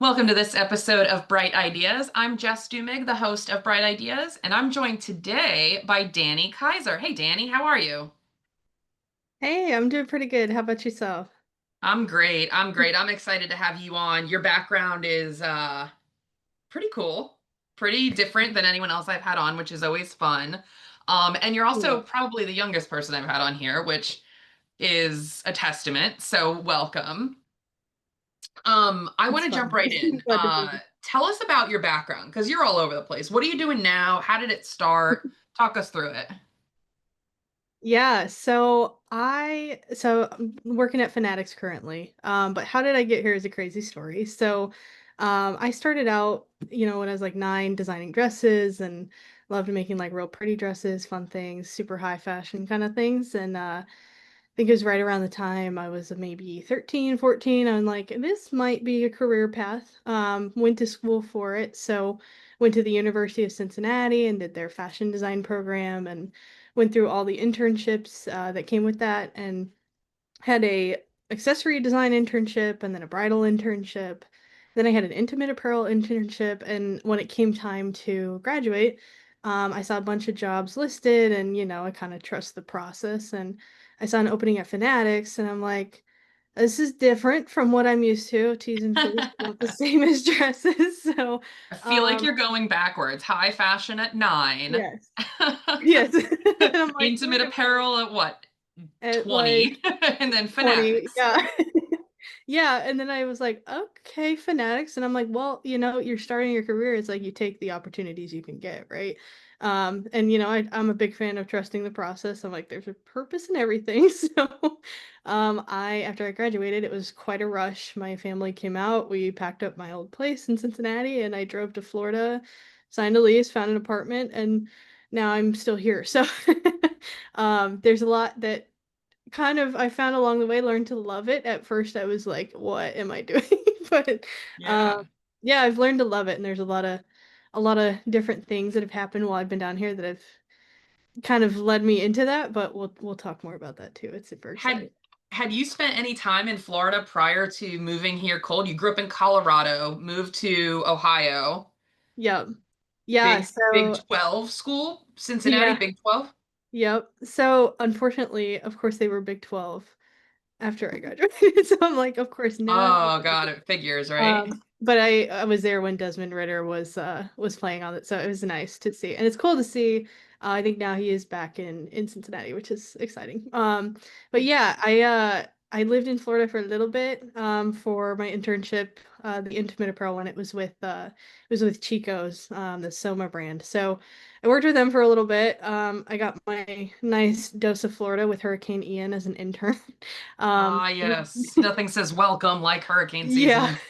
Welcome to this episode of Bright Ideas. I'm Jess Dumig, the host of Bright Ideas, and I'm joined today by Dani Kaiser. Hey, Dani, how are you? Hey, I'm doing pretty good. How about yourself? I'm great. I'm great. I'm excited to have you on. Your background is pretty cool, pretty different than anyone else I've had on, which is always fun. And you're Yeah. also probably the youngest person I've had on here, which is a testament. So welcome. I want It's to jump fun. right in. Glad to be here. Tell us about your background because you're all over the place. What are you doing now? How did it start? Talk us through it. Yeah, so I'm working at Fanatics currently. But how did I get here is a crazy story. I started out, when I was like 9 designing dresses and loved making like real pretty dresses, fun things, super high fashion kind of things. I think it was right around the time I was maybe 13, 14. I'm like, this might be a career path. Went to school for it. So went to the University of Cincinnati and did their fashion design program and went through all the internships that came with that and had a accessory design internship and then a bridal internship. Then I had an intimate apparel internship, and when it came time to graduate, I saw a bunch of jobs listed, and I kind of trust the process. And I saw an opening at Fanatics, and I'm like, this is different from what I'm used to. Tees and fits not the I same as dresses. feel like Um, you're going backwards. High fashion at 9. yes, yes. And I'm like, Intimate wait a minute. apparel at what? At 20. like And then 20, fanatics. yeah. Yeah, and then I was like, okay, Fanatics. And I'm like, well, you're starting your career. It's like you take the opportunities you can get, right? And I'm a big fan of trusting the process. I'm like, there's a purpose in everything. After I graduated, it was quite a rush. My family came out. We packed up my old place in Cincinnati and I drove to Florida, signed a lease, found an apartment, and now I'm still here. There's a lot that kind of I found along the way, learned to love it. At first I was like, what am I doing? But Yeah. um yeah, I've learned to love it, and there's a lot of different things that have happened while I've been down here that have kind of led me into that, but we'll talk more about that too. It's super Had exciting. had you spent any time in Florida prior to moving here cold? You grew up in Colorado, moved to Ohio. Yep. Yeah, Big so 12 school, Cincinnati, yeah, Big 12. yep. So unfortunately, of course they were Big 12 after I graduated. So I'm like, of course now I'm Oh God, it figures, right? But I was there when Desmond Ritter was playing on it, so it was nice to see, and it's cool to see. I think now he is back in Cincinnati, which is exciting. But yeah, I lived in Florida for a little bit for my internship, the intimate apparel one. It was with Chico's, the Soma brand. So I worked with them for a little bit. I got my nice dose of Florida with Hurricane Ian as an intern. Ah, It was- yes. Nothing says welcome like hurricane yeah. season.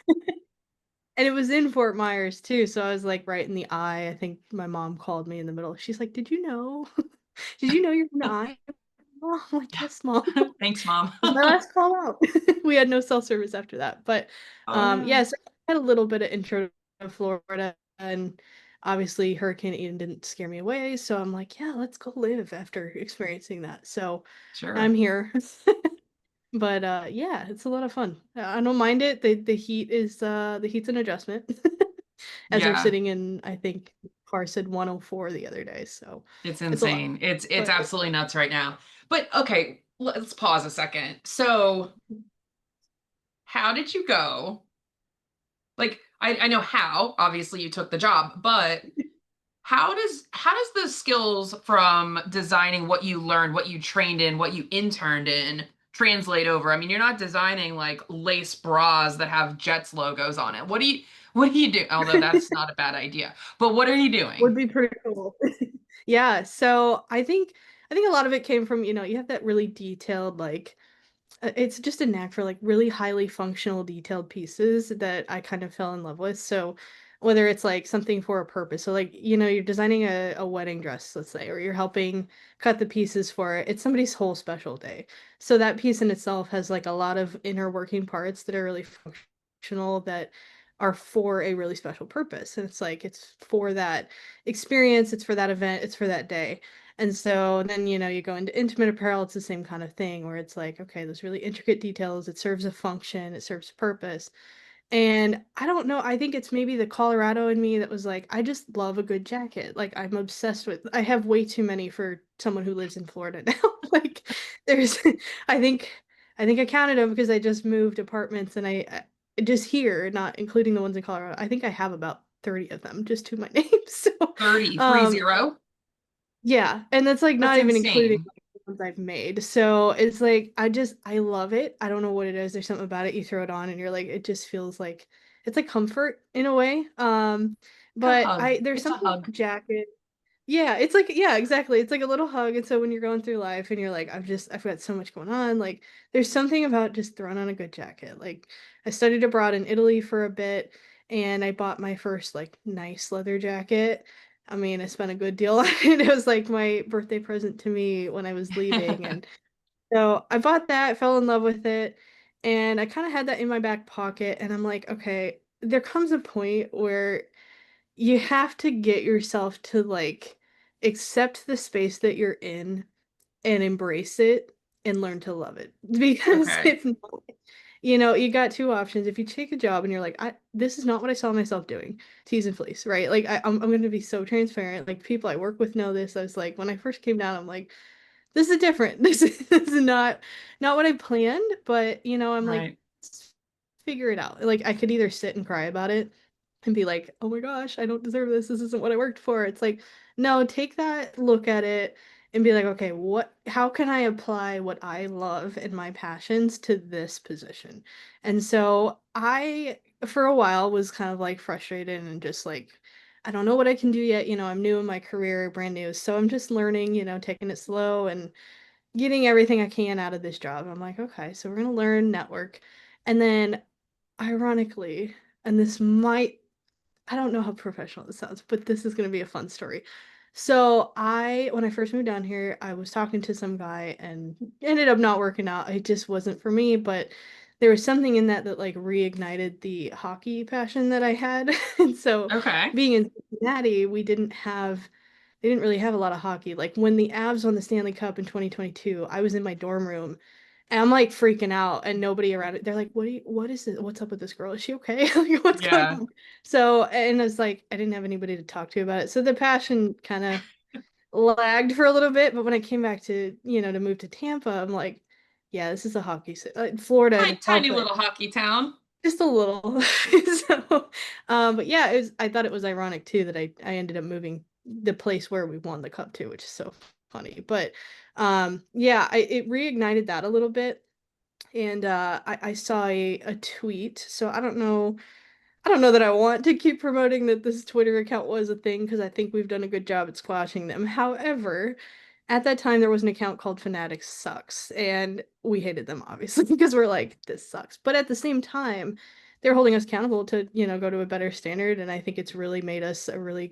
And it was in Fort Myers too, so I was like right in the eye. I think my mom called me in the middle. She's like, "Did you know? Did you know you're in the eye?" Oh, I'm like, "Yes, mom." Thanks, Mom. Was my last call out. We had no cell service after that, but Oh yeah. no. So I had a little bit of intro to Florida, and obviously Hurricane Ian didn't scare me away. So I'm like, "Yeah, let's go live after experiencing that." So I'm Sure. here. But yeah, it's a lot of fun. I don't mind it. The heat's an adjustment. As we're Yeah, sitting in, I think car said 104 the other day, so it's it's a lot. insane. It's But absolutely nuts right now. But okay, let's pause a second. So, how did you go? Like, I know how, obviously you took the job, but how does the skills from designing what you learned, what you trained in, what you interned in translate over? I mean, you're not designing like lace bras that have Jets logos on it. What do you do? Although that's not a bad idea. But what are you would doing? be pretty cool. Yeah, so I think a lot of it came from, you have that really detailed, like it's just a knack for like really highly functional detailed pieces that I kind of fell in love with. So whether it's like something for a purpose, so like you're designing a wedding dress, let's say, or you're helping cut the pieces for it, it's somebody's whole special day. So that piece in itself has like a lot of inner working parts that are really functional, that are for a really special purpose. And it's like it's for that experience, it's for that event, it's for that day. And so then, you go into intimate apparel, it's the same kind of thing where it's like, okay, those really intricate details, it serves a function, it serves a purpose. And I don't know, I think it's maybe the Colorado in me that was like, I just love a good jacket. Like I'm obsessed with I have way too many for someone who lives in Florida now. Like there's I think I think I counted them because I just moved apartments and just here, not including the ones in Colorado. I think I have about 30 of them just to my name. So 30, three um zero. yeah, and that's like That's not even including insane. like the ones I've made. So it's like I love it. I don't know what it is. There's something about it. You throw it on and you're like it just feels like it's like comfort in a way. Like a But hug. I there's It's a something hug. about jacket. Yeah, it's like yeah, exactly. It's like a little hug. And so when you're going through life and you're like I've got so much going on, like there's something about just throwing on a good jacket. Like I studied abroad in Italy for a bit and I bought my first like nice leather jacket. I mean, I spent a good deal on it. It was like my birthday present to me when I was leaving. And so I bought that, fell in love with it, and I kind of had that in my back pocket. And I'm like, okay, there comes a point where you have to get yourself to like accept the space that you're in and embrace it and learn to love it. Because Okay. if not, you got two options. If you take a job and you're like, this is not what I saw myself doing, tease and fleece, right? Like I'm going to be so transparent. Like people I work with know this. I was like, when I first came down, I'm like, this is different. This is not what I planned, but I'm like, Right. figure it out. Like I could either sit and cry about it and be like, "Oh my gosh, I don't deserve this. This isn't what I worked for." It's like, no, take that look at it and be like, "Okay, how can I apply what I love and my passions to this position?" And so I for a while was kind of like frustrated and just like I don't know what I can do yet. I'm new in my career, brand new. So I'm just learning, taking it slow and getting everything I can out of this job. I'm like, okay, so we're gonna learn network. And then ironically, and this might I don't know how professional this sounds, but this is going to be a fun story. So, when I first moved down here, I was talking to some guy and ended up not working out. It just wasn't for me, but there was something in that like reignited the hockey passion that I had. And so, Okay. being in Cincinnati, they didn't really have a lot of hockey. Like when the Avs won the Stanley Cup in 2022, I was in my dorm room and I'm like freaking out and nobody around it. They're like, what is it? What's up with this girl? Is she okay? Like, what's going Yeah. on? So, and it's like, I didn't have anybody to talk to about it. So the passion kind of lagged for a little bit. But when I came back to move to Tampa, I'm like, yeah, this is a Florida and Tiny Tampa, little hockey town. just a little. So, but yeah, I thought it was ironic too that I ended up moving the place where we won the cup to, which is so funny. But, yeah, it reignited that a little bit. And I saw a tweet. So I don't know that I want to keep promoting that this Twitter account was a thing because I think we've done a good job at squashing them. However, at that time there was an account called Fanatics Sucks, and we hated them obviously because we're like, this sucks. But at the same time, they're holding us accountable to go to a better standard, and I think it's really made us a really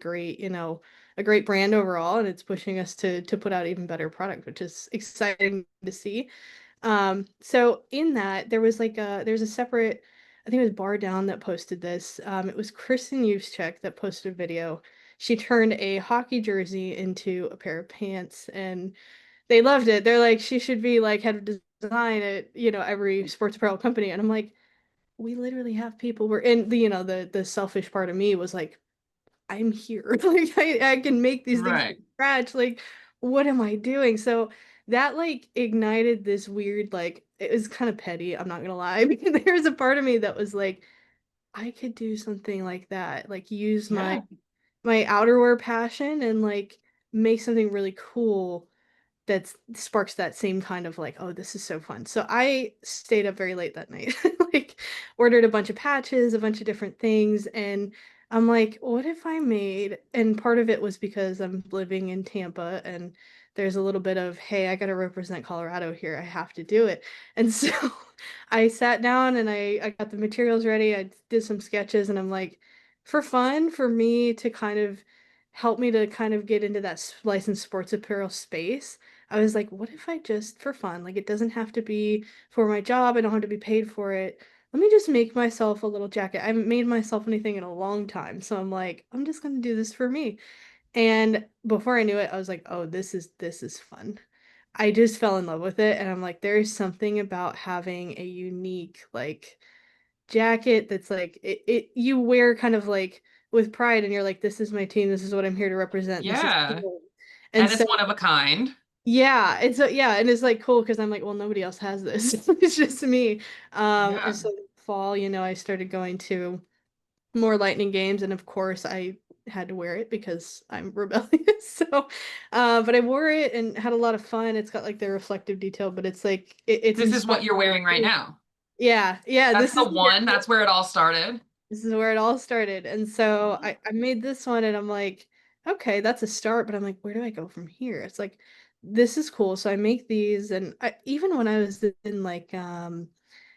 a great brand overall, and it's pushing us to put out even better product, which is exciting to see. So in that there's a separate, I think it was Bar Down that posted this. It was Kristen Yuschek that posted a video. She turned a hockey jersey into a pair of pants and they loved it. They're like, she should be like head of design at every sports apparel company. And I'm like, we literally have people where and the selfish part of me was like, I'm here. Like I can make these things from Right. scratch. Like, what am I doing? So that like ignited this weird, like, it was kind of petty, I'm not gonna lie, because there was a part of me that was like, I could do something like that, like use my Yeah. my outerwear passion and like make something really cool that sparks that same kind of like, oh, this is so fun. So I stayed up very late that night, like ordered a bunch of patches, a bunch of different things, and I'm like, what if I made? And part of it was because I'm living in Tampa and there's a little bit of, hey, I got to represent Colorado here. I have to do it. And so I sat down and I got the materials ready. I did some sketches and I'm like, for fun, for me to kind of help me to kind of get into that licensed sports apparel space. I was like, what if I just for fun, like it doesn't have to be for my job, I don't have to be paid for it. Let me just make myself a little jacket. I haven't made myself anything in a long time. So I'm like, I'm just gonna do this for me. And before I knew it, I was like, oh, this is fun. I just fell in love with it and I'm like, there's something about having a unique, like jacket that's like it you wear kind of like with pride, and you're like, this is my team, this is what I'm here to represent, this is Yeah. cool. And And it's so one of a kind. yeah, and it's like cool because I'm like, well, nobody else has this. It's just me. And Yeah. so fall, I started going to more lightning games, and of course I had to wear it because I'm rebellious. So but I wore it and had a lot of fun. It's got like the reflective detail, but it's like it's This is inspired. what you're wearing right now. Yeah, That's the one. That's where it all started. this is where it all started. And so I made this one, and I'm like, okay, that's a start, but I'm like, where do I go from here? It's like, this is cool. So I make these, and even when I was in like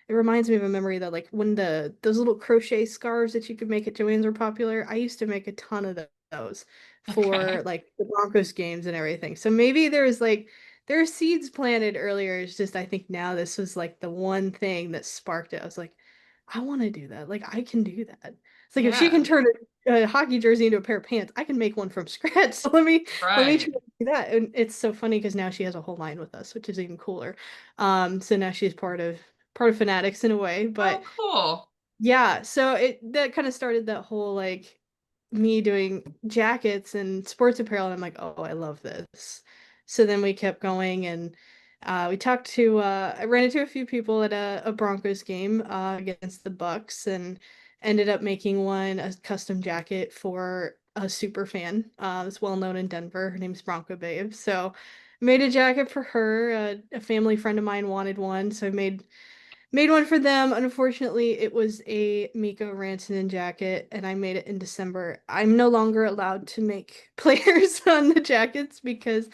it reminds me of a memory that like when those little crochet scarves that you could make at Joann's were popular, I used to make a ton of those for Okay. like the Broncos games and everything. So maybe there are seeds planted earlier. It's just I think now this was like the one thing that sparked it. I was like, I want to do that. Like I can do that. It's like if she can Yeah. turn a hockey jersey into a pair of pants, I can make one from scratch. So let me try Right. to do that. And it's so funny because now she has a whole line with us, which is even cooler. So now she's part of Fanatics in a way. Oh, But cool. yeah, so it that kind of started that whole like me doing jackets and sports apparel, and I'm like, oh, I love this. So then we kept going, and we talked to I ran into a few people at a Broncos game against the Bucks, and ended up making a custom jacket for a super fan that's well known in Denver. Her name's Bronco Babe. So made a jacket for her. A family friend of mine wanted one, so I made one for them. Unfortunately, it was a Miko Rantanen jacket, and I made it in December. I'm no longer allowed to make players on the jackets because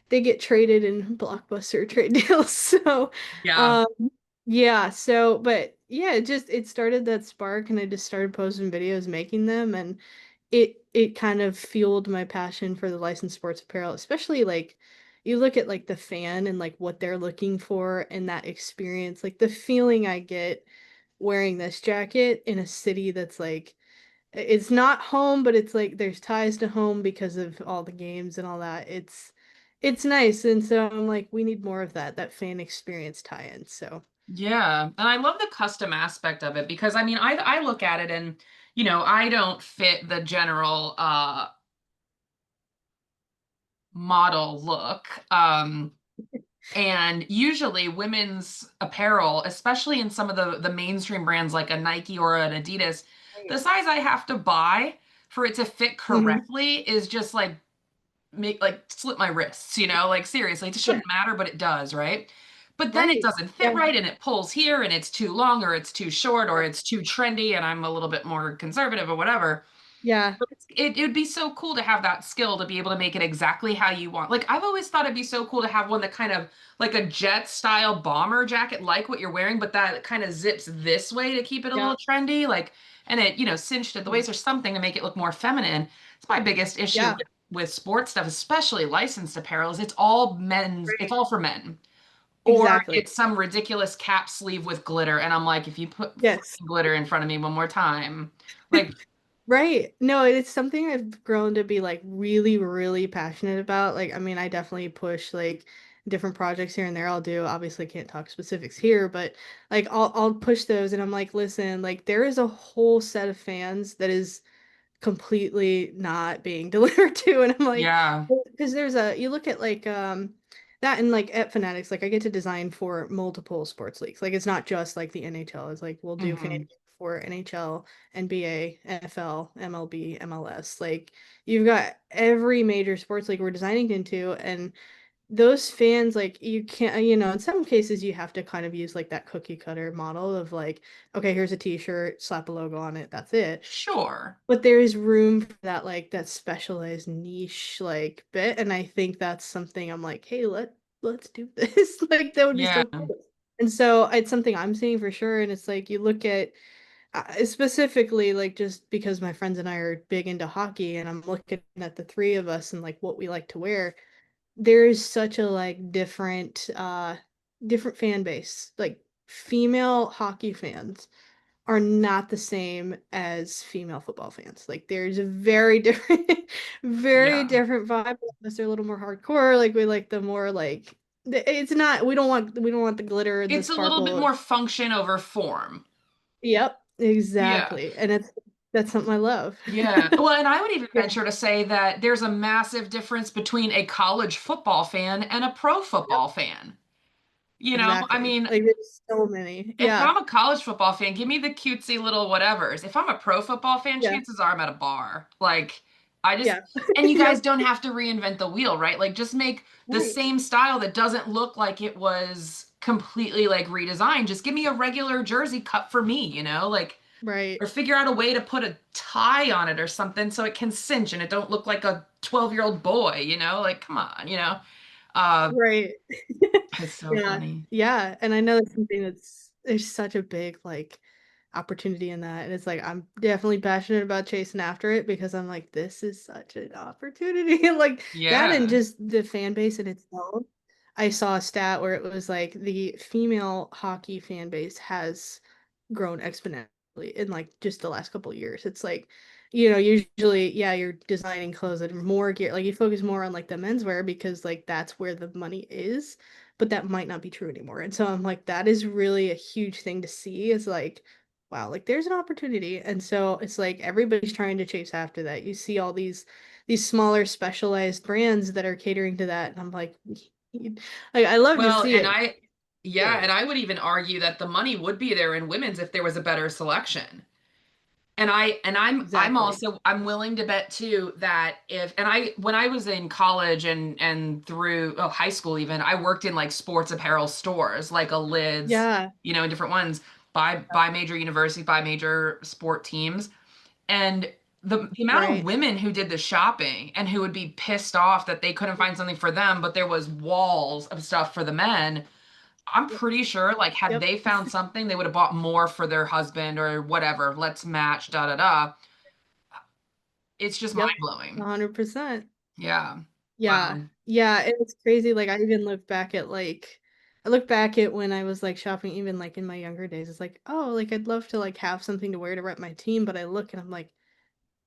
they get traded in blockbuster trade deals. So, Yeah. um, but yeah, it started that spark, and I just started posting videos making them, and it kind of fueled my passion for the licensed sports apparel, especially like you look at like the fan and like what they're looking for in that experience, like the feeling I get wearing this jacket in a city that's like it's not home, but it's like there's ties to home because of all the games and all that. It's nice, and so I'm like, we need more of that fan experience tie-in. So Yeah. And I love the custom aspect of it because I mean, I look at it and, I don't fit the general model look. And usually women's apparel, especially in some of the mainstream brands like a Nike or an Adidas, the right. size I have to buy for it to fit Mhm. correctly is just like make like slip my wrists, like seriously, it Yeah, shouldn't matter, but it does, right? But then it right. doesn't fit Yeah. right and it pulls here and it's too long or it's too short or it's too trendy and I'm a little bit more conservative or whatever. Yeah. But it would be so cool to have that skill to be able to make it exactly how you want. Like I've always thought it'd be so cool to have one that kind of like a jet style bomber jacket, like what you're wearing, but that kind of zips this way to keep it a Yeah. little trendy, like and it, cinched at the waist or something to make it look more feminine. It's my biggest issue Yeah. with sports stuff, especially licensed apparel, is it's Right. all for men. Or Exactly. it's some ridiculous cap sleeve with glitter. And I'm like, if you put Yes. freaking glitter in front of me one more time, like, Right. No, it's something I've grown to be like really, really passionate about. Like, I mean, I definitely push like different projects here and there. I'll do. Obviously, can't talk specifics here, but like I'll push those, and I'm like, listen, like there is a whole set of fans that is completely not being delivered to, and I'm like, yeah. because you look at like that, and like at Fanatics, like I get to design for multiple sports leagues. Like it's not just like the NHL. It's like we'll do fan Hmm. for NHL, NBA, NFL, MLB, MLS. Like you've got every major sports league we're designing into, and those fans, like you can't, in some cases you have to kind of use like that cookie cutter model of like, okay, here's a t-shirt, slap a logo on it, that's it. Sure. But there is room for that like that specialized niche like bit, and I think that's something I'm like, hey, let's do this. Like that would be Yeah. so cool. And so it's something I'm seeing for sure, and it's like you look at specifically like just because my friends and I are big into hockey, and I'm looking at the three of us and like what we like to wear, there is such a like different fan base. Like female hockey fans are not the same as female football fans. Like there's a very different very Yeah. different vibe. Unless they're a little more hardcore. Like we like the more like it's not we don't want the glitter and the It's a little bit sparkle. more function over form. Yep, Yeah. exactly. And that's something I love. Yeah. Well, and I would even Yeah, venture to say that there's a massive difference between a college football fan and a pro yep, football fan. I exactly. mean, Like there's so many. if Yeah. I'm a college football fan, give me the cutesy little whatevers. If I'm a pro football fan, Yeah. chances are I'm at a bar. Like, I just, Yeah. and you guys Yep. don't have to reinvent the wheel, right? Like, just make the Right. same style that doesn't look like it was completely like redesigned. Just give me a regular jersey cut for me, like, Right. or figure out a way to put a tie on it or something so it can cinch and it don't look like a 12-year-old boy, like, come on. Uh, Right. it's so Yeah. funny. Yeah. And I know that's something that's there's such a big like opportunity in that. And it's like I'm definitely passionate about chasing after it because I'm like, this is such an opportunity. Like that and Yeah. just the fan base in itself. I saw a stat where it was like the female hockey fan base has grown exponentially in like just the last couple of years. It's like, usually, yeah, you're designing clothes that are more gear, like you focus more on like the menswear because like that's where the money is, but that might not be true anymore. And so I'm like, that is really a huge thing to see is like, wow, like there's an opportunity. And so it's like everybody's trying to chase after that. You see all these smaller specialized brands that are catering to that. And I'm like, like I love to Well, see and it. yeah, and I would even argue that the money would be there in women's if there was a better selection. I'm Exactly. also I'm willing to bet too that if and I when I was in college and through high school even, I worked in like sports apparel stores, like a Lids, Yeah. in different ones by major universities, by major sport teams. And the amount of Right. women who did the shopping and who would be pissed off that they couldn't find something for them, but there was walls of stuff for the men. I'm pretty sure, like, had Yep. they found something, they would have bought more for their husband or whatever. Let's match, da da da. It's just mind Yep. blowing. 100%. Yeah. Yeah. Wow. Yeah, and it's crazy, like, I even look back at, like I look back at when I was, like, shopping even, like, in my younger days, it's like, "Oh, like, I'd love to, like, have something to wear to rep my team," but I look and I'm like,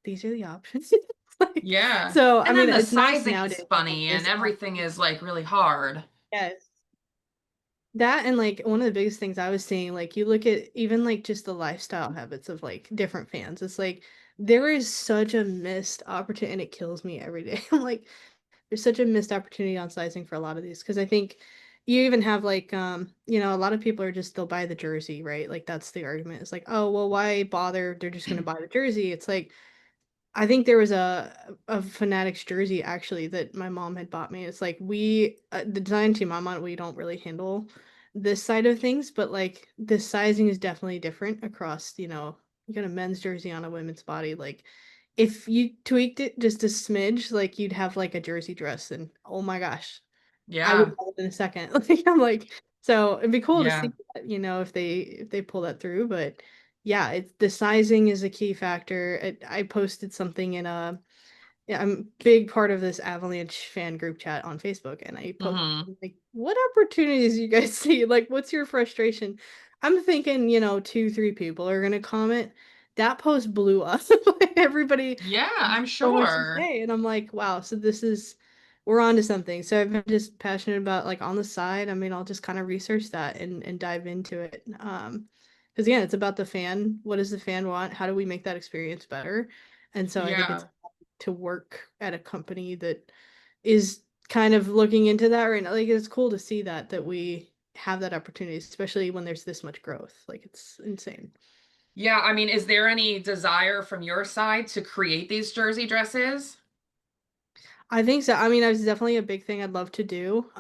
"These are the options." Like, Yeah. so, I And mean, then the it's nice sizing is nowadays to have funny and this everything option. is like really hard. Yes. That and, like, one of the biggest things I was seeing, like, you look at even, like, just the lifestyle habits of, like, different fans, it's like, there is such a missed opportunity and it kills me every day. I'm like, there's such a missed opportunity on sizing for a lot of these because I think you even have like a lot of people are just they'll buy the jersey, right? Like that's the argument. It's like, oh well, why bother? They're just gonna buy the jersey. It's like I think there was a Fanatics jersey actually that my mom had bought me. It's like the design team I'm on, we don't really handle this side of things, but like the sizing is definitely different across, you got a men's jersey on a women's body. Like if you tweaked it just a smidge, like you'd have like a jersey dress and oh my gosh, I would Yeah. love it in a second. Like I'm like, so it'd be cool to Yeah. see that, if they pull that through. But yeah, it's the sizing is a key factor. I posted something in a yeah, I'm a big part of this Avalanche fan group chat on Facebook, and I posted Hmm. like, "What opportunities you guys see? Like, what's your frustration?" I'm thinking, 2, 3 people are gonna comment. That post blew up. Like, everybody Yeah, had I'm so much to sure. say, and I'm like, "Wow, so this is we're on to something." So I've been just passionate about like on the side. I mean, I'll just kind of research that and dive into it. Because again, it's about the fan. What does the fan want? How do we make that experience better? And so I think it's Yeah. to work at a company that is kind of looking into that right now. Like it's cool to see that we have that opportunity, especially when there's this much growth. Like it's insane. Yeah, I mean, is there any desire from your side to create these jersey dresses? I think so. I mean, that's definitely a big thing I'd love to do.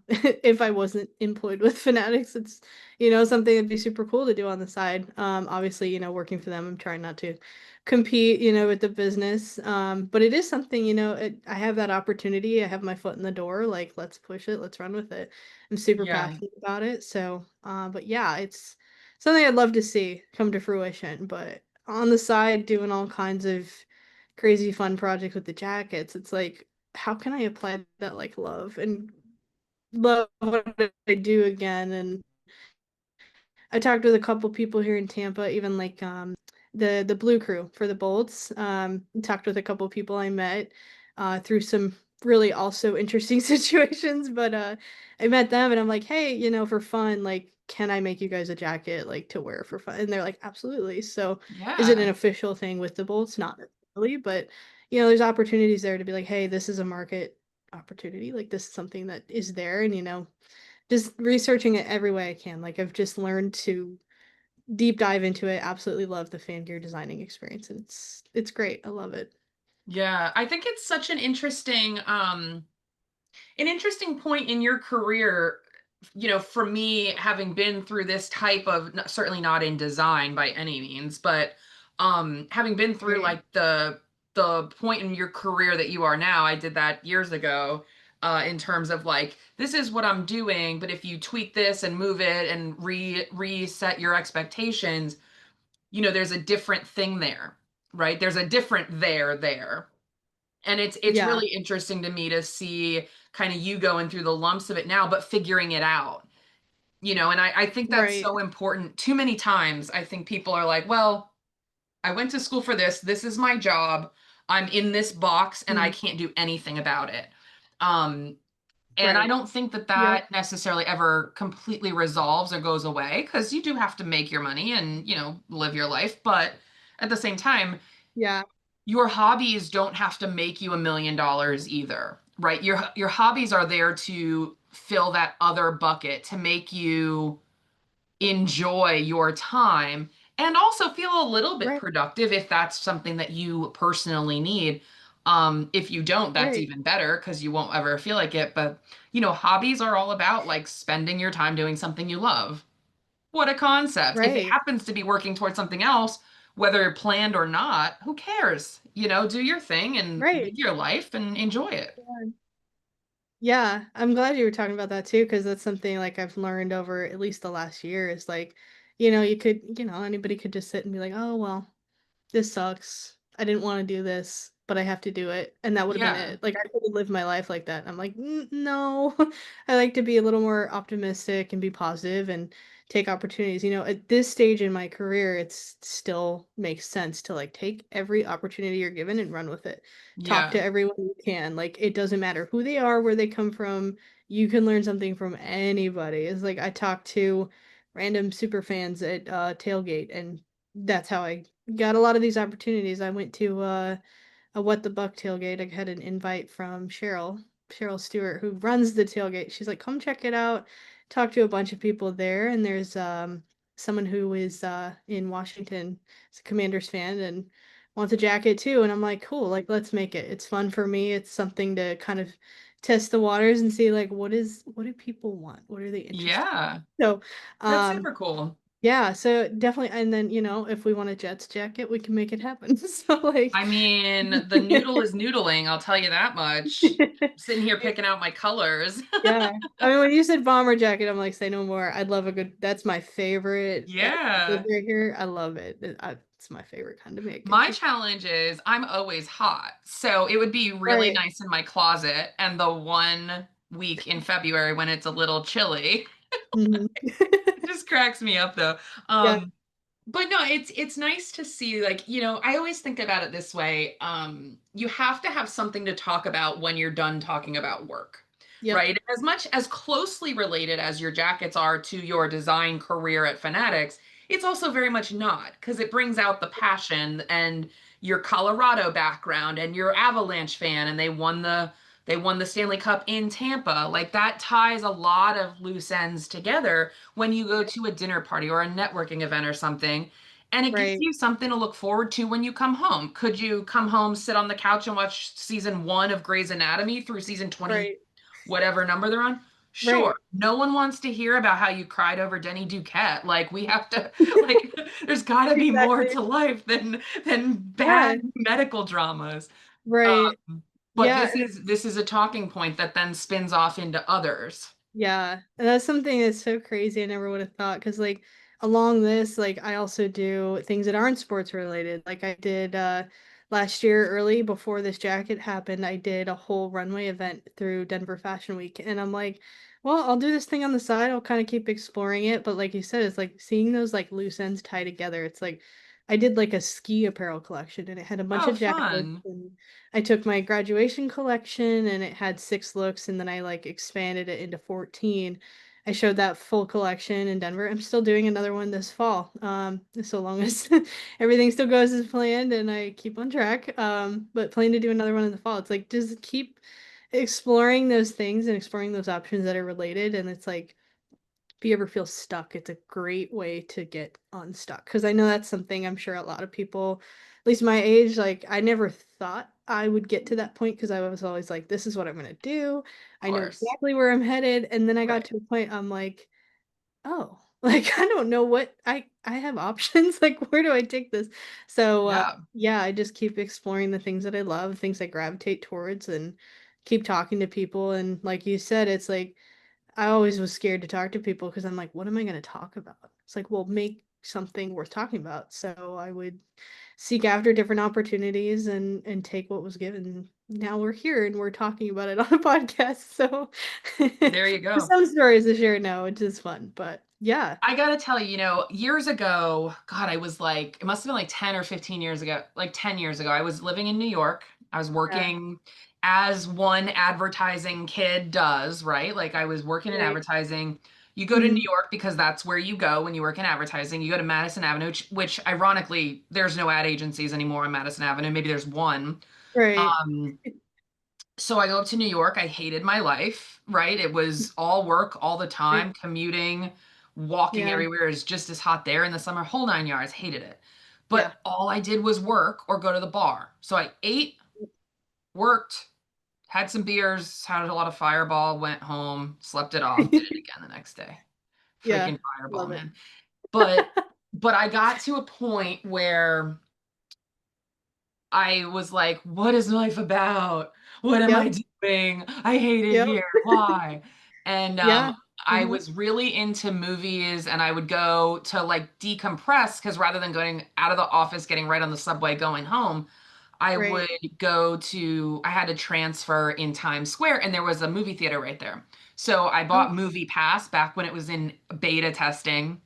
If I wasn't employed with Fanatics, it's, something that'd be super cool to do on the side. Obviously, working for them, I'm trying not to compete, with the business. But it is something, I have that opportunity. I have my foot in the door. Like, let's push it. Let's run with it. I'm super Yeah. passionate about it. So, but yeah, it's something I'd love to see come to fruition. But on the side, doing all kinds of crazy fun projects with the jackets, it's like, how can I apply that like love and love what I do again? And I talked with a couple people here in Tampa, even like the blue crew for the Bolts. Talked with a couple people I met through some really also interesting situations, but I met them and I'm like, "Hey, for fun, like can I make you guys a jacket like to wear for fun?" And they're like, "Absolutely." So, is it an Yeah. official thing with the Bolts? Not really, but there's opportunities there to be like, "Hey, this is a market opportunity. Like this is something that is there." And just researching it every way I can. Like I've just learned to deep dive into it. Absolutely love the fan gear designing experience. And it's great. I love it. Yeah. I think it's such an interesting point in your career, for me, having been through this type of, certainly not in design by any means, but having been through Right. like the point in your career that you are now. I did that years ago, in terms of like, this is what I'm doing, but if you tweak this and move it and reset your expectations, there's a different thing there, right? There's a different there. And it's Yeah. really interesting to me to see kind of you going through the lumps of it now, but figuring it out. And I think that's Right. so important. Too many times I think people are like, well, I went to school for this, this is my job, I'm in this box and I Mm. can't do anything about it. um and I Right. don't think that Yep. that necessarily ever completely resolves or goes away, because you do have to make your money and live your life, but at the same time, Yeah. your hobbies don't have to make you $1 million either, right? Your hobbies are there to fill that other bucket, to make you enjoy your time and also feel a little bit Right. productive if that's something that you personally need. If you don't, that's Right. even better because you won't ever feel like it. But hobbies are all about like spending your time doing something you love. What a concept. If it Right. happens to be working towards something else, whether planned or not, who cares? Do your thing and live Right. your life and enjoy it. Yeah. Yeah, I'm glad you were talking about that too, because that's something like I've learned over at least the last year is like, anybody could just sit and be like, "Oh, well, this sucks. I didn't want to do this, but I have to do it." And that would have been Yeah. it. Like I could have lived my life like that. And I'm like, No. I like to be a little more optimistic and be positive and take opportunities. At this stage in my career, it's still makes sense to like take every opportunity you're given and run with it. Talk Yeah. to everyone you can. Like it doesn't matter who they are, where they come from. You can learn something from anybody. It's like I talked to random super fans at tailgate, and that's how I got a lot of these opportunities. I went to a What the Buck tailgate. I had an invite from Cheryl Stewart, who runs the tailgate. She's like, "Come check it out." Talked to a bunch of people there, and there's someone who is in Washington, is a Commanders fan and wants a jacket too. And I'm like, "Cool, like let's make it. It's fun for me. It's something to kind of test the waters and see like what do people want? What are they interested Yeah. in?" So, That's um super cool. yeah, so definitely, and then, if we want a Jets jacket, we can make it happen. So like I mean, the noodle is noodling, I'll tell you that much. I'm sitting here picking out my colors. Yeah. I mean, when you said bomber jacket, I'm like, say no more. I'd love a good that's my favorite method Yeah. right here. I love it. It's my favorite kind to make. It's My just challenge is I'm always hot. So it would be really right. nice in my closet. And the one week in February when it's a little chilly, Mhm. it just cracks me up though. Yeah. But no, it's nice to see, like, I always think about it this way. You have to have something to talk about when you're done talking about work, Yep. right? As much as closely related as your jackets are to your design career at Fanatics, it's also very much not, because it brings out the passion and your Colorado background and your Avalanche fan, and they won the Stanley Cup in Tampa. Like that ties a lot of loose ends together when you go to a dinner party or a networking event or something. And it gives Right. you something to look forward to when you come home. Could you come home, sit on the couch, and watch season 1 of Grey's Anatomy through season 20, Right. whatever number they're on? Sure. Right. No one wants to hear about how you cried over Denny Duquette. Like we have to, like, there's got to be more Exactly. to life than bad Yeah. medical dramas. Right. But Yeah. this is a talking point that then spins off into others. Yeah, and that's something that's so crazy I never would have thought. Cause like, along this, like, I also do things that aren't sports related. Like, I did, last year early before this jacket happened, I did a whole runway event through Denver Fashion Week, and I'm like, "Well, I'll do this thing on the side, I'll kinda keep exploring it," but like you said, it's like seeing those, like, loose ends tie together, it's like, I did like a ski apparel collection and it had a bunch Oh, of jackets, fun. and I took my graduation collection and it had 6 looks, and then I like expanded it into 14. I showed that full collection in Denver. I'm still doing another one this fall. So long as everything still goes as planned and I keep on track. But plan to do another one in the fall. It's like just keep exploring those things and exploring those options that are related. And it's like if you ever feel stuck, it's a great way to get unstuck. Because I know that's something I'm sure a lot of people, at least my age, like I never thought I would get to that point because I was always like, this is what I'm gonna do. Of I know course. exactly where I'm headed. And then I got Right. to a point I'm like, oh, like I don't know what I have options. Like where do I take this? So Yeah. yeah, I just keep exploring the things that I love, things I gravitate towards, and keep talking to people. And like you said, it's like I always was scared to talk to people because I'm like, what am I going to talk about? It's like, well, make something worth talking about. So I would seek after different opportunities and take what was given. Now we're here and we're talking about it on a podcast. So There you there's go. some stories to share now, which is fun. But yeah, I gotta tell you, years ago, God, I was like, it must have been like 10 or 15 years ago, like 10 years ago, I was living in New York. I was yeah, working as one advertising kid does, right? Like I was working in right. advertising. You go to New Mhm. York because that's where you go when you work in advertising. You go to Madison Avenue, which ironically, there's no ad agencies anymore on Madison Avenue. Maybe there's one. Right. Um, so I go up to New York. I hated my life, right? It was all work all the Right. time, commuting, walking Yeah. everywhere. It's just as hot there in the summer, whole 9 yards. Hated it. Yeah. But all I did was work or go to the bar. So I ate, worked, had some beers, had a lot of Fireball, went home, slept it off, did it again the next day. Yeah. Freaking Fireball, Love it. man. But but I got to a point where I was like, what is life about? What am I Yep. doing? I hate it Yep. here. Why? And Yeah. I Uh-huh. was really into movies and I would go to like decompress because rather than going out of the office, getting right on the subway, going home, I would Right. I had to transfer in Times Square and there was a movie theater right there. So I Oh, bought Movie Pass back when it was in beta testing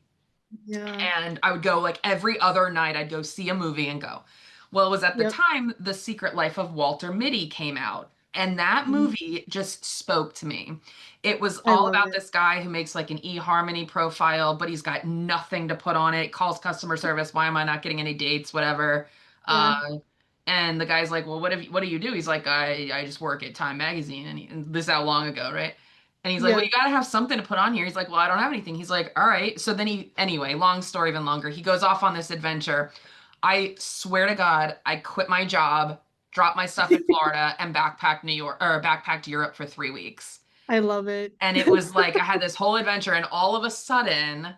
yeah. and I would go like every other night, I'd go see a movie and go. Well, it was at the Yep. time The Secret Life of Walter Mitty came out, and that Mhm. movie just spoke to me. It was I all love about it. this guy who makes like an eHarmony profile, but he's got nothing to put on it, calls customer service, why am I not getting any dates, whatever. Yeah. And the guy's like, well, what do you do? He's like, I just work at Time Magazine, and this is how long ago, right? And he's like, well, Yeah. you got to have something to put on here. He's like, well, I don't have anything. He's like, all right. So then anyway, long story even longer. He goes off on this adventure. I swear to God, I quit my job, dropped my stuff in Florida, and backpacked New York or backpacked Europe for 3 weeks. I love it. And it was like I had this whole adventure, and all of a sudden,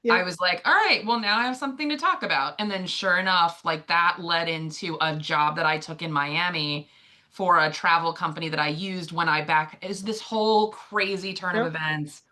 I Yep. was like, all right, well, now I have something to talk about. And then sure enough, like that led into a job that I took in Miami for a travel company that I used when I back is this whole crazy turn of Yep. events.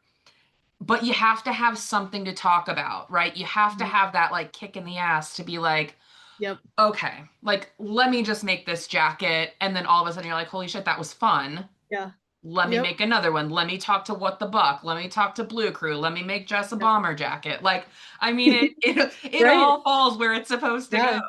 But you have to have something to talk about, right? You have to Mhm. have that like kick in the ass to be like, Yep. okay, like let me just make this jacket. And then all of a sudden you're like, holy shit, that was fun. Yeah. Let me Yep. make another one. Let me talk to What the Buck. Let me talk to Blue Crew. Let me make Jess a Yep. bomber jacket. Like, I mean, it Right. all falls where it's supposed to go. Yeah.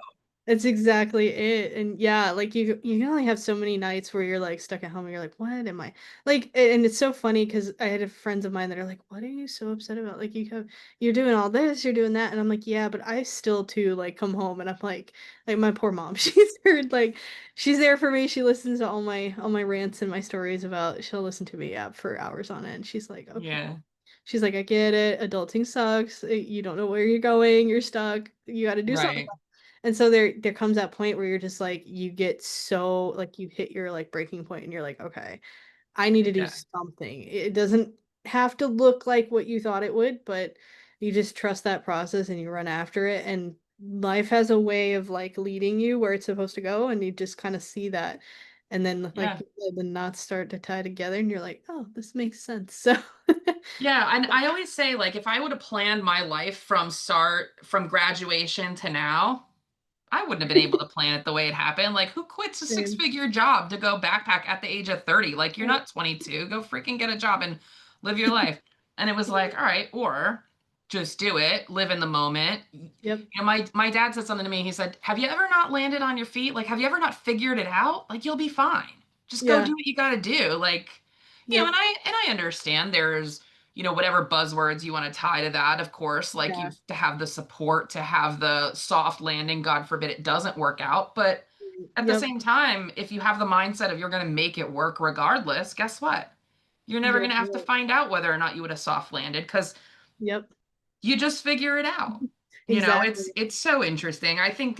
It's exactly it. And yeah, like you can only have so many nights where you're like stuck at home and you're like, what am I like? And it's so funny because I had friends of mine that are like, what are you so upset about? Like you're doing all this, you're doing that. And I'm like, yeah, but I still too like come home and I'm like my poor mom. She's heard like she's there for me. She listens to all my rants and my stories about she'll listen to me yeah, for hours on end. She's like, okay. Yeah, She's like, I get it. Adulting sucks. You don't know where you're going. You're stuck. You got to do something. right. And so there comes that point where you're just like you get so like you hit your like breaking point and you're like, okay, I need to do Yeah, something. It doesn't have to look like what you thought it would, but you just trust that process and you run after it and life has a way of like leading you where it's supposed to go and you just kind of see that and then like yeah. you said, the knots start to tie together and you're like, oh, this makes sense. So Yeah, and I always say like if I would have planned my life from graduation to now, I wouldn't have been able to plan it the way it happened. Like who quits a Same. six-figure job to go backpack at the age of 30? Like you're Right. not 22. Go freaking get a job and live your life. And it was like, all right, or just do it, live in the moment. Yep. My dad said something to me. He said, "Have you ever not landed on your feet? Like, have you ever not figured it out? Like, you'll be fine. Just go do Yeah. what you got to do." Like, Yep. and I understand there's, whatever buzzwords you want to tie to that, of course, like you Yeah. have to have the support to have the soft landing, God forbid it doesn't work out, but at the Yep. same time, if you have the mindset of you're going to make it work regardless, guess what? You're never You'll going to have do to it. find out whether or not you would have soft landed because Yep. you just figure it out. Exactly. It's so interesting. I think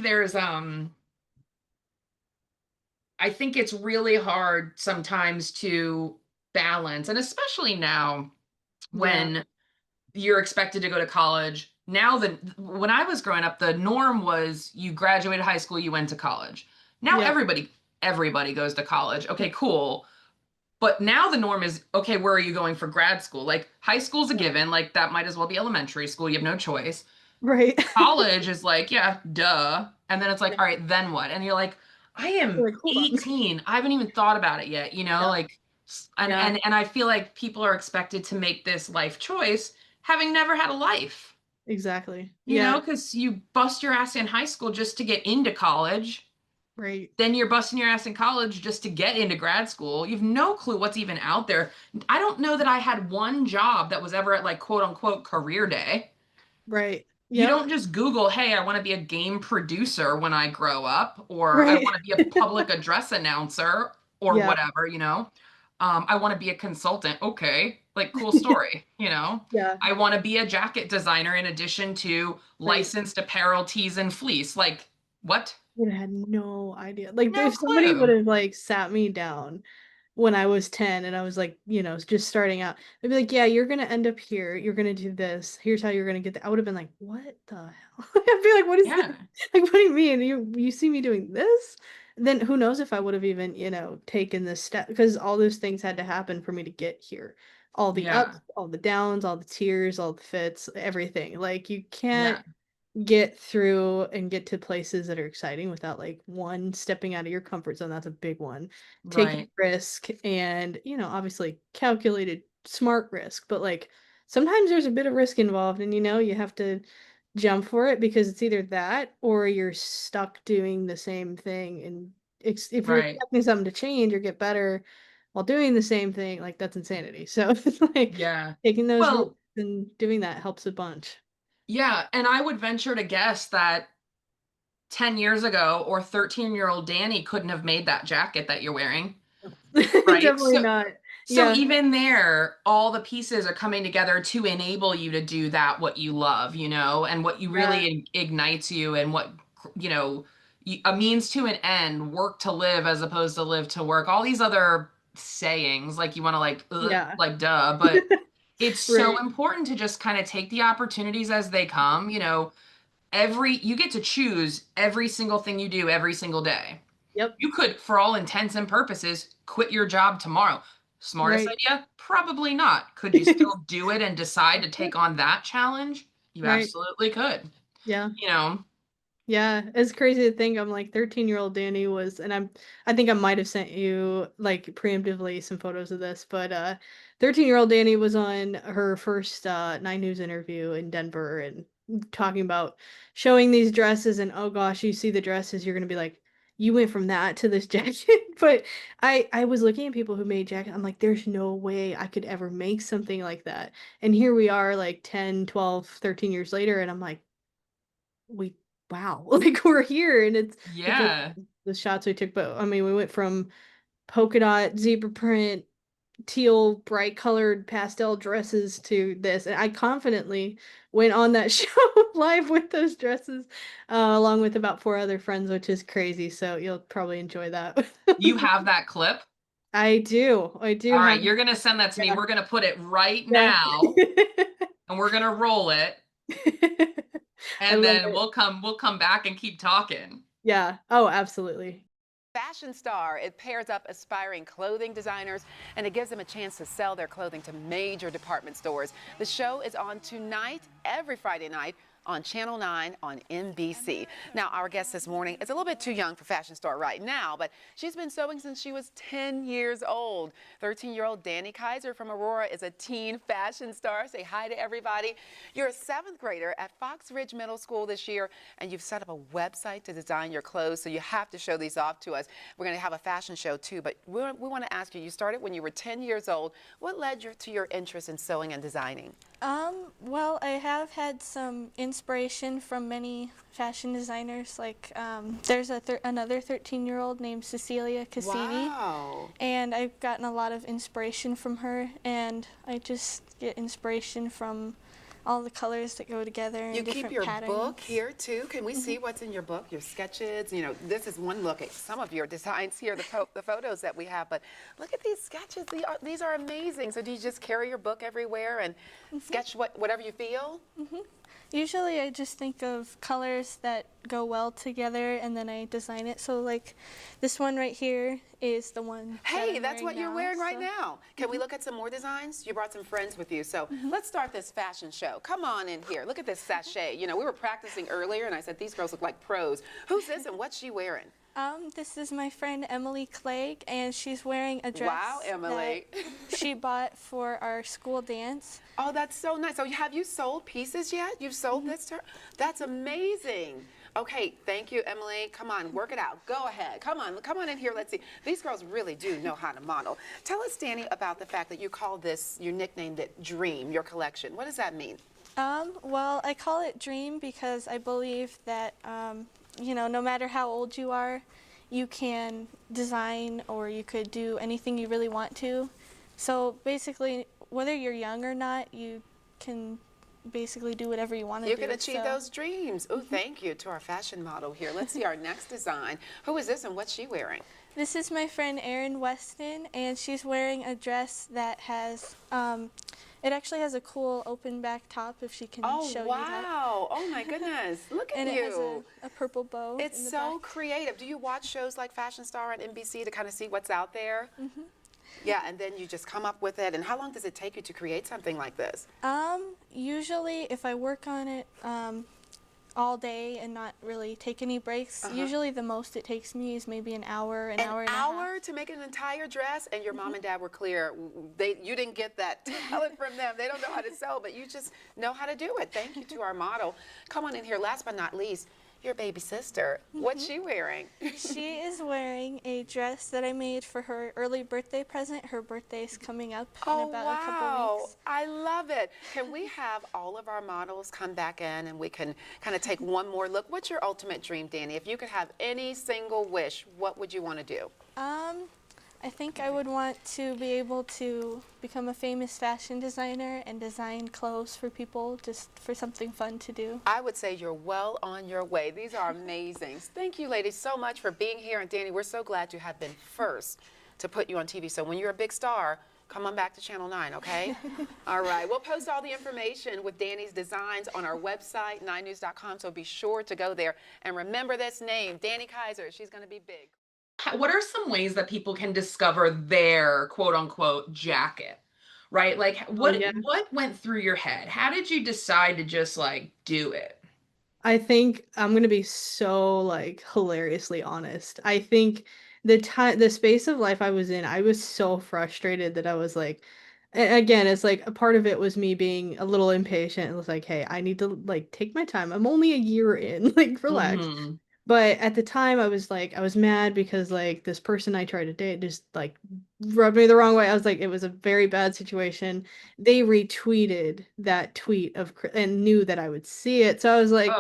it's really hard sometimes to balance, and especially now Yeah. when you're expected to go to college. Now, when I was growing up, the norm was you graduated high school, you went to college. Now Yep. everybody goes to college. Okay, cool. But now the norm is, okay, where are you going for grad school? Like high school's a Yeah. given, like that might as well be elementary school. You have no choice. Right. College is like, yeah, duh. And then it's like, Yeah. all right, then what? And you're like, I You're am like, hold on. 18. I haven't even thought about it yet, Yeah. like and Yeah. and I feel like people are expected to make this life choice having never had a life. Exactly. Yeah. Because you bust your ass in high school just to get into college. Right. Then you're busting your ass in college just to get into grad school. You've no clue what's even out there. I don't know that I had one job that was ever at like quote unquote career day. Right. You Yep. don't just Google, hey, I want to be a game producer when I grow up, or I Right. want to be a public address announcer, or Yeah. whatever. I want to be a consultant. Okay, like cool story. Yeah. I want to be a jacket designer in addition to Right. licensed apparel, tees, and fleece. Like, what? I had no idea. Like No if somebody would clue. have like sat me down when I was 10 and I was like, just starting out, they'd be like, yeah, you're gonna end up here. You're gonna do this. Here's how you're gonna get that. I would have been like, what the hell? I'd be like, what is this? Yeah, Like, what do you mean? You see me doing this? Then who knows if I would have even, taken this step because all those things had to happen for me to get here. All the yeah, ups, all the downs, all the tears, all the fits, everything. Like you can't yeah. get through and get to places that are exciting without like one stepping out of your comfort zone. That's a big one. Taking Right, risk and, obviously calculated smart risk, but like sometimes there's a bit of risk involved and you have to jump for it because it's either that or you're stuck doing the same thing and if you're right. expecting something to change or get better while doing the same thing, like that's insanity. So it's like Yeah. taking those risks Well, and doing that helps a bunch. yeah, and I would venture to guess that 10 years ago or 13-year-old Danny couldn't have made that jacket that you're wearing, right? Definitely So not. so Yeah, even there, all the pieces are coming together to enable you to do that what you love, and what you yeah, really ignites you and what you know a means to an end, work to live as opposed to live to work. All these other sayings like you want to like ugh, yeah. like duh, but it's so Right. important to just kind of take the opportunities as they come, you get to choose every single thing you do every single day. Yep. You could, for all intents and purposes, quit your job tomorrow. Smartest Right. idea? Probably not. Could you still do it and decide to take on that challenge? You Right. absolutely could. Yeah. You know, Yeah, it's crazy to think I'm like 13-year-old Danny was and I think I might have sent you like preemptively some photos of this, but 13-year-old Danny was on her first 9 News interview in Denver and talking about showing these dresses and oh gosh, you see the dresses, you're gonna be like, you went from that to this jacket. But I was looking at people who made jackets. I'm like, there's no way I could ever make something like that. And here we are like 10, 12, 13 years later, and I'm like, we wow, like we're here and it's like yeah. the shots we took, but I mean we went from polka dot, zebra print, teal, bright colored pastel dresses to this. And I confidently went on that show live with those dresses, along with about 4 other friends, which is crazy. So you'll probably enjoy that. You have that clip. I do. I do All have right, you're gonna send that to me. yeah. We're gonna put it right Yeah. now and we're gonna roll it I and love then it. we'll come back and keep talking. Yeah. Oh, absolutely. Fashion Star. It pairs up aspiring clothing designers and it gives them a chance to sell their clothing to major department stores. The show is on tonight, every Friday night on Channel 9 on NBC. Now, our guest this morning is a little bit too young for Fashion Star right now, but she's been sewing since she was 10 years old. 13-year-old Dani Kaiser from Aurora is a teen fashion star. Say hi to everybody. You're a 7th grader at Fox Ridge Middle School this year, and you've set up a website to design your clothes, so you have to show these off to us. We're going to have a fashion show too, but we want to ask you, you started when you were 10 years old. What led you to your interest in sewing and designing? Well, I have had some inspiration from many fashion designers. Like, there's another 13-year-old named Cecilia Cassini. Wow. And I've gotten a lot of inspiration from her, and I just get inspiration from all the colors that go together and You different keep your patterns. book here too. Can we see what's in your book? Your sketches. You know, this is one look at some of your designs here, the photos that we have. But look at these sketches. These are amazing. So do you just carry your book everywhere and sketch whatever you feel? Usually I just think of colors that go well together, and then I design it. So like this one right here is the one Hey, that that's what you're wearing right so. now. Can we look at some more designs? You brought some friends with you. So let's start this fashion show. Come on in here. Look at this sachet. You know, we were practicing earlier, and I said, these girls look like pros. Who's this and what's she wearing? This is my friend Emily Clegg, and she's wearing a dress Wow, Emily. that she bought for our school dance. Oh, that's so nice. So have you sold pieces yet? You've sold this to her? That's amazing. Okay, thank you, Emily. Come on, work it out. Go ahead. Come on in here. Let's see. These girls really do know how to model. Tell us, Dani, about the fact that you call this, you nicknamed it Dream, your collection. What does that mean? Well, I call it Dream because I believe that, you know, no matter how old you are, you can design or you could do anything you really want to. So basically, whether you're young or not, you can basically do whatever you want to do. You can achieve those dreams. Oh, thank you to our fashion model here. Let's see our next design. Who is this and what's she wearing? This is my friend Erin Weston, and she's wearing a dress that has, it actually has a cool open back top, if she can show you that. Wow. Oh my goodness. Look at And you. it has a purple bow. It's in the so back. creative. Do you watch shows like Fashion Star on NBC to kind of see what's out there? Yeah, and then you just come up with it. And how long does it take you to create something like this? Usually if I work on it all day and not really take any breaks, usually the most it takes me is maybe an hour, an hour and a half. To make an entire dress? And your mom and dad were clear. You didn't get that talent from them. They don't know how to sew, but you just know how to do it. Thank you to our model. Come on in here. Last but not least, your baby sister. What's she wearing? She is wearing a dress that I made for her early birthday present. Her birthday's coming up in about a couple weeks. I love it. Can we have all of our models come back in and we can kind of take one more look? What's your ultimate dream, Dani? If you could have any single wish, what would you want to do? I think I would want to be able to become a famous fashion designer and design clothes for people, just for something fun to do. I would say you're well on your way. These are amazing. Thank you, ladies, so much for being here. And Dani, we're so glad you have been first to put you on TV. So when you're a big star, come on back to Channel 9, okay? All right. We'll post all the information with Dani's designs on our website, 9news.com, so be sure to go there. And remember this name, Dani Kaiser. She's going to be big. What are some ways that people can discover their quote unquote jacket? Right? Like what went through your head? How did you decide to just like do it? I think I'm gonna be so like hilariously honest. I think the space of life I was in, I was so frustrated that I was like, again, it's like a part of it was me being a little impatient. It was like, hey, I need to like take my time. I'm only a year in, like relax. But at the time I was like, I was mad because like this person I tried to date just like rubbed me the wrong way. I was like, it was a very bad situation. They retweeted that tweet and knew that I would see it. So I was like,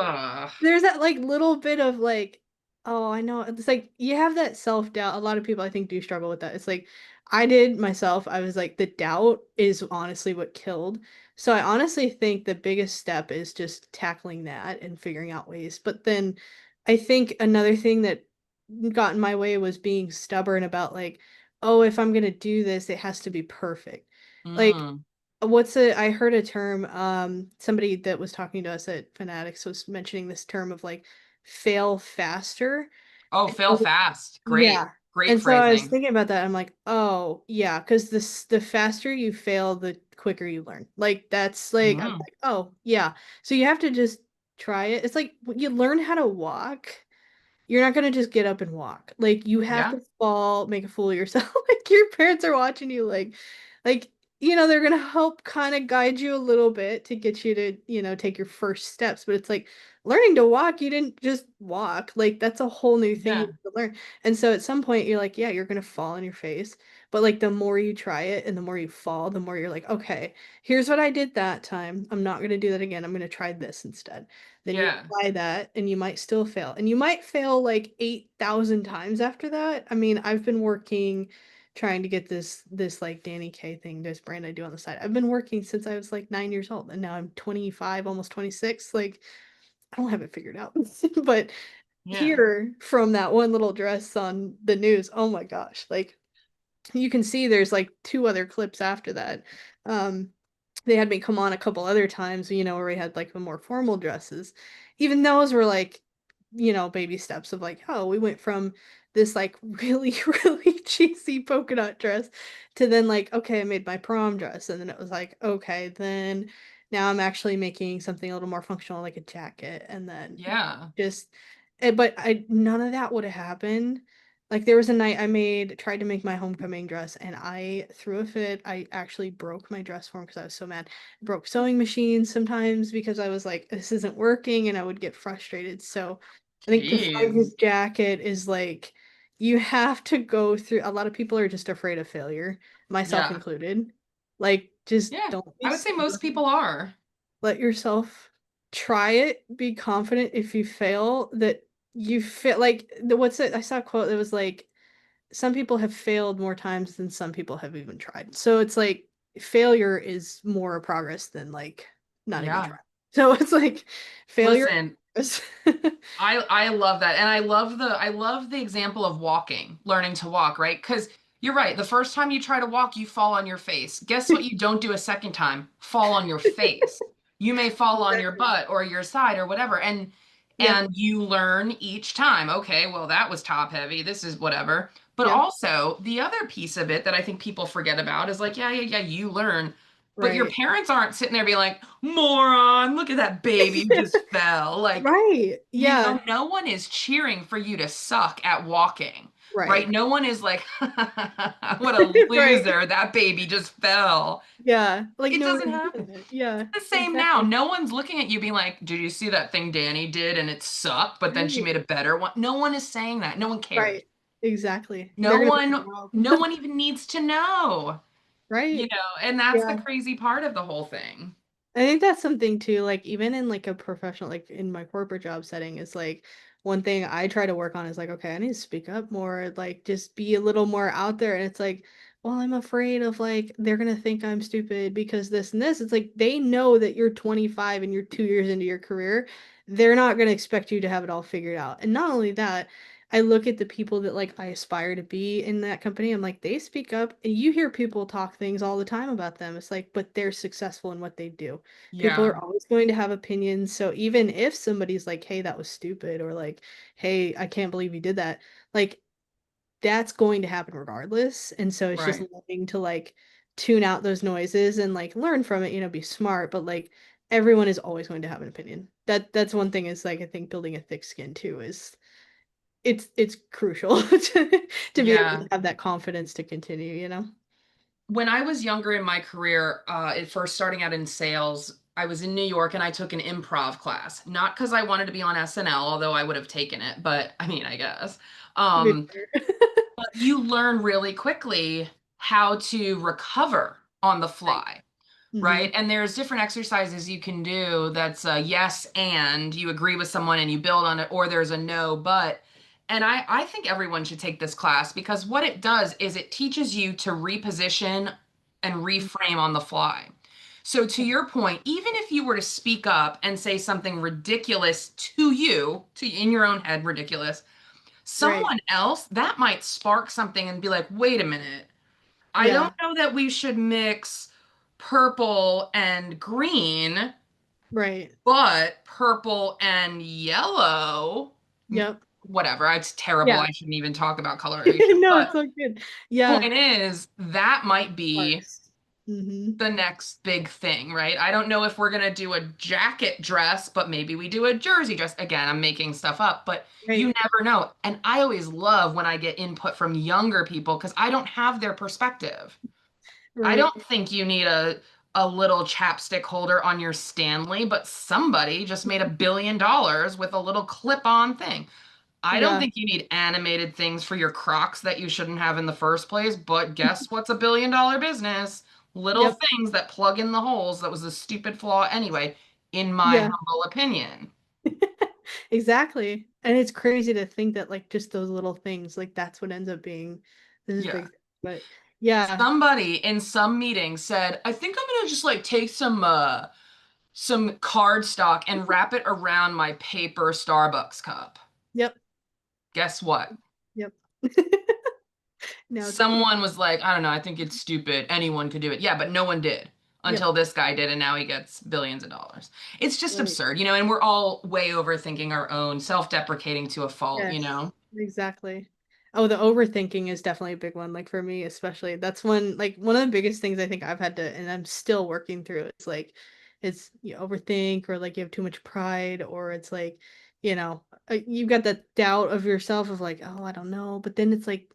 there's that like little bit of like, oh, I know. It's like you have that self-doubt. A lot of people I think do struggle with that. It's like I did myself. I was like, the doubt is honestly what killed. So I honestly think the biggest step is just tackling that and figuring out ways. But then I think another thing that got in my way was being stubborn about like, oh, if I'm gonna do this, it has to be perfect. Like, I heard a term, somebody that was talking to us at Fanatics was mentioning this term of like fail faster. Oh, fail fast. Great. Yeah. Great And so I was phrasing. thinking about that. I'm like, oh yeah, because the faster you fail, the quicker you learn. Like that's like I'm like, oh yeah. So you have to just try it. It's like when you learn how to walk, you're not gonna just get up and walk. Like you have Yeah. to fall, make a fool of yourself. Like your parents are watching you like they're gonna help kind of guide you a little bit to get you to, take your first steps. But it's like learning to walk, you didn't just walk. Like that's a whole new thing you Yeah. have to learn. And so at some point you're like, yeah, you're gonna fall on your face. But like the more you try it and the more you fall, the more you're like, okay, here's what I did that time. I'm not gonna do that again. I'm gonna try this instead. Then you Yeah. apply that and you might still fail. And you might fail like 8,000 times after that. I mean, I've been working trying to get this like Dani K thing, this brand I do on the side. I've been working since I was like 9 years old and now I'm 25, almost 26. Like I don't have it figured out. But Yeah. here from that one little dress on the news, oh my gosh, like you can see there's like two other clips after that. Um, they had me come on a couple other times, where we had like the more formal dresses. Even those were like, baby steps of like, oh, we went from this like really, really cheesy polka dot dress to then like, okay, I made my prom dress. And then it was like, okay, then now I'm actually making something a little more functional, like a jacket. And then Yeah. just, but none of that would have happened. Like there was a night tried to make my homecoming dress and I threw a fit. I actually broke my dress form because I was so mad. Broke sewing machines sometimes because I was like, this isn't working and I would get frustrated. So I think to find his Jeez. jacket is like, you have to go through, a lot of people are just afraid of failure, myself Yeah. included. Like, just Yeah. don't be I would say most stubborn. people are. Let yourself try it. Be confident if you fail that you fit like what's it? I saw a quote that was like, some people have failed more times than some people have even tried. So it's like failure is more progress than like not even Yeah. trying. So it's like failure. Listen, is I love that. And I love the example of walking, learning to walk, right? Because you're right. The first time you try to walk, you fall on your face. Guess what you don't do a second time? Fall on your face. You may fall on your Exactly. butt or your side or whatever. And Yep. you learn each time. Okay, well, that was top heavy. This is whatever. But Yep. also, the other piece of it that I think people forget about is like, yeah, yeah, yeah, you learn. But your Right. parents aren't sitting there being like, moron, look at that baby who just fell. Like, Right. Yeah. no one is cheering for you to suck at walking, right? Right. No one is like, what a Right. loser, that baby just fell. Yeah. Like It no doesn't one's happen. doing it. Yeah. It's the same now. Exactly. No one's looking at you being like, did you see that thing Danny did and it sucked, but then she Right. made a better one? No one is saying that. No one cares. Right. Exactly. They're No gonna be one, proud. no one even needs to know, Right. and that's the Yeah. crazy part of the whole thing. I think that's something too, like even in like a professional, like in my corporate job setting, is like one thing I try to work on is like, okay, I need to speak up more, like just be a little more out there. And it's like, well, I'm afraid of like they're gonna think I'm stupid because this and this. It's like they know that you're 25 and you're 2 years into your career. They're not gonna expect you to have it all figured out. And not only that, I look at the people that like I aspire to be in that company. I'm like, they speak up, and you hear people talk things all the time about them. It's like, but they're successful in what they do. People Yeah, are always going to have opinions. So even if somebody's like, hey, that was stupid, or like, hey, I can't believe you did that, like that's going to happen regardless. And so it's just right. learning to like tune out those noises and like learn from it, be smart, but like everyone is always going to have an opinion. That's one thing is like I think building a thick skin too is it's crucial to be able Yeah. to have that confidence to continue. When I was younger in my career, at first starting out in sales, I was in New York and I took an improv class. Not because I wanted to be on SNL, although I would have taken it, but I mean, I guess. To be Um, fair. but you learn really quickly how to recover on the Right. fly, Hmm. right? And there's different exercises you can do that's a yes and you agree with someone and you build on it, or there's a no but. And I think everyone should take this class because what it does is it teaches you to reposition and reframe on the fly. So to your point, even if you were to speak up and say something ridiculous to you, to in your own head, ridiculous, Right. someone else that might spark something and be like, wait a minute, I don't Yeah. know that we should mix purple and green, Right. but purple and yellow, Yep. whatever. It's terrible. Yeah. I shouldn't even talk about coloration. No, But it's so good. Yeah. point is, that might be Sparks. Hmm. the next big thing, right? I don't know if we're going to do a jacket dress, but maybe we do a jersey dress. Again, I'm making stuff up, but you Right. never know. And I always love when I get input from younger people because I don't have their perspective. I Right. don't think you need a little chapstick holder on your Stanley, but somebody just made $1 billion with a little clip-on thing. I don't Yeah. think you need animated things for your Crocs that you shouldn't have in the first place, but guess what's a $1 billion business? Little Yep. things that plug in the holes. That was a stupid flaw anyway, in my Yeah. humble opinion. Exactly. And it's crazy to think that like just those little things, like that's what ends up being this Yeah. big thing. But yeah. Somebody in some meeting said, I think I'm gonna just like take some card stock and wrap it around my paper Starbucks cup. Yep. Guess what? Yep. Now it's a thing. Someone was like, I don't know, I think it's stupid. Anyone could do it. Yeah, but no one did Yep. until this guy did, and now he gets billions of dollars. It's just Right. absurd, and we're all way overthinking our own, self-deprecating to a fault, you Yes, know? exactly. Oh, the overthinking is definitely a big one. Like for me, especially, that's one of the biggest things I think I've had to, and I'm still working through. It's like, it's you overthink, or like you have too much pride, or it's like, you've got that doubt of yourself of like, oh, I don't know. But then it's like,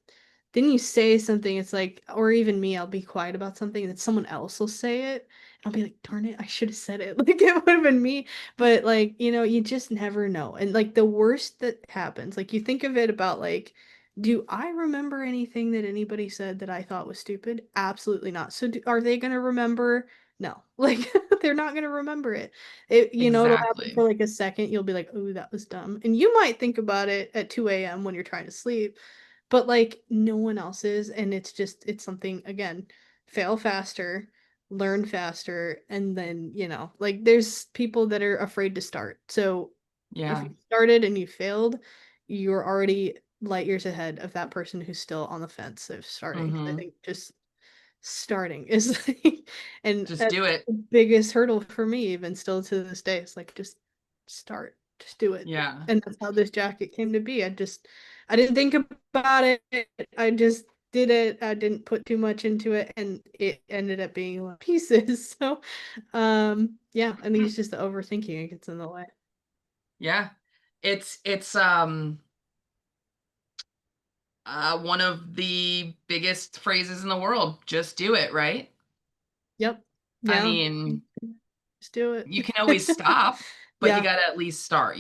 then you say something. It's like, or even me, I'll be quiet about something, and then someone else will say it. I'll be like, darn it, I should have said it. Like it would have been me, but like, you just never know. And like the worst that happens, like you think of it about like, do I remember anything that anybody said that I thought was stupid? Absolutely not. So are they going to remember? No. Like they're not going to remember it. It'll happen Exactly. for like a second. You'll be like, "Oh, that was dumb." And you might think about it at 2 a.m. when you're trying to sleep, but like no one else is, and it's something again, fail faster, learn faster, and then like there's people that are afraid to start. So if Yeah. you started and you failed, you're already light years ahead of that person who's still on the fence of starting. I Mm-hmm. think just starting is like, and Just that's do it. the biggest hurdle for me even still to this day. It's like just start, just do it. Yeah. And that's how this jacket came to be. I didn't think about it. I just did it. I didn't put too much into it, and it ended up being a lot of pieces. So, yeah, I think it's just the overthinking it gets in the way. Yeah. It's one of the biggest phrases in the world. Just do it, right? Yep. I Yeah. mean, Just do you it. can always stop, but you Yeah. got to at least start.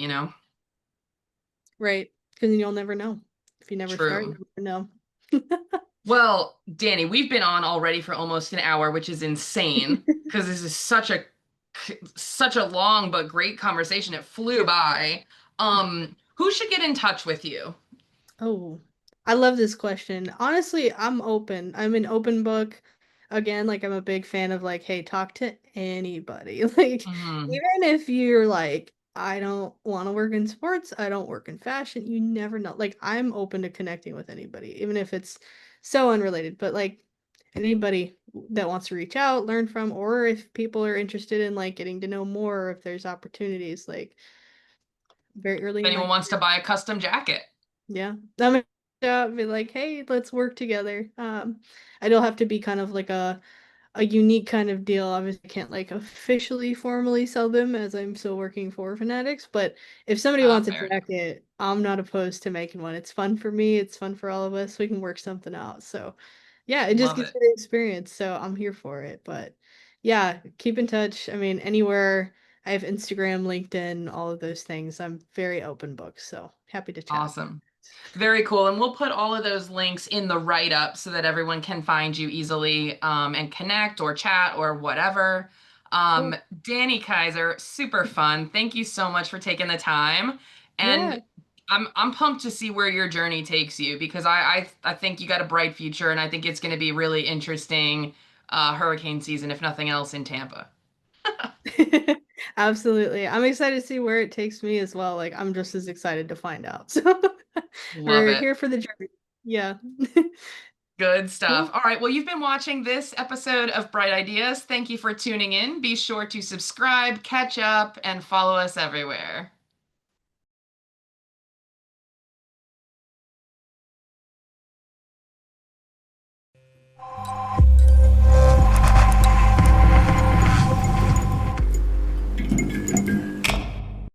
Right. Because you'll never know. If you never start, True. you'll never know. Well, Danny, we've been on already for almost an hour, which is insane because this is such a long but great conversation. It flew by. Who should get in touch with you? Oh, I love this question. Honestly, I'm open. I'm an open book. Again, like I'm a big fan of like, hey, talk to anybody. Like, Hmm. even if you're like, I don't want to work in sports, I don't work in fashion, you never know. Like, I'm open to connecting with anybody, even if it's so unrelated. But like anybody that wants to reach out, learn from, or if people are interested in like getting to know more, if there's opportunities, like very early If in my anyone wants to buy a custom jacket. yeah. I'm gonna reach out and be like, hey, let's work together. I don't have to be kind of like a unique kind of deal. Obviously, I can't like officially formally sell them as I'm still working for Fanatics, but if somebody wants a Fair enough. jacket, I'm not opposed to making one. It's fun for me, it's fun for all of us. We can work something out. So yeah, it just Love gives it. me the experience. So I'm here for it. But yeah, keep in touch. I mean, anywhere I have Instagram, LinkedIn, all of those things. I'm very open book, so happy to chat. Awesome. Very cool. And we'll put all of those links in the write up so that everyone can find you easily and connect or chat or whatever. Um, Cool. Danny Kaiser, super fun. Thank you so much for taking the time. Yeah. And I'm pumped to see where your journey takes you because I think you got a bright future and I think it's going to be really interesting hurricane season, if nothing else, in Tampa. Absolutely. I'm excited to see where it takes me as well. Like I'm just as excited to find out. So Love we're it. here for the journey. Yeah. Good stuff. Cool. All right. Well, you've been watching this episode of Bright Ideas. Thank you for tuning in. Be sure to subscribe, catch up, and follow us everywhere.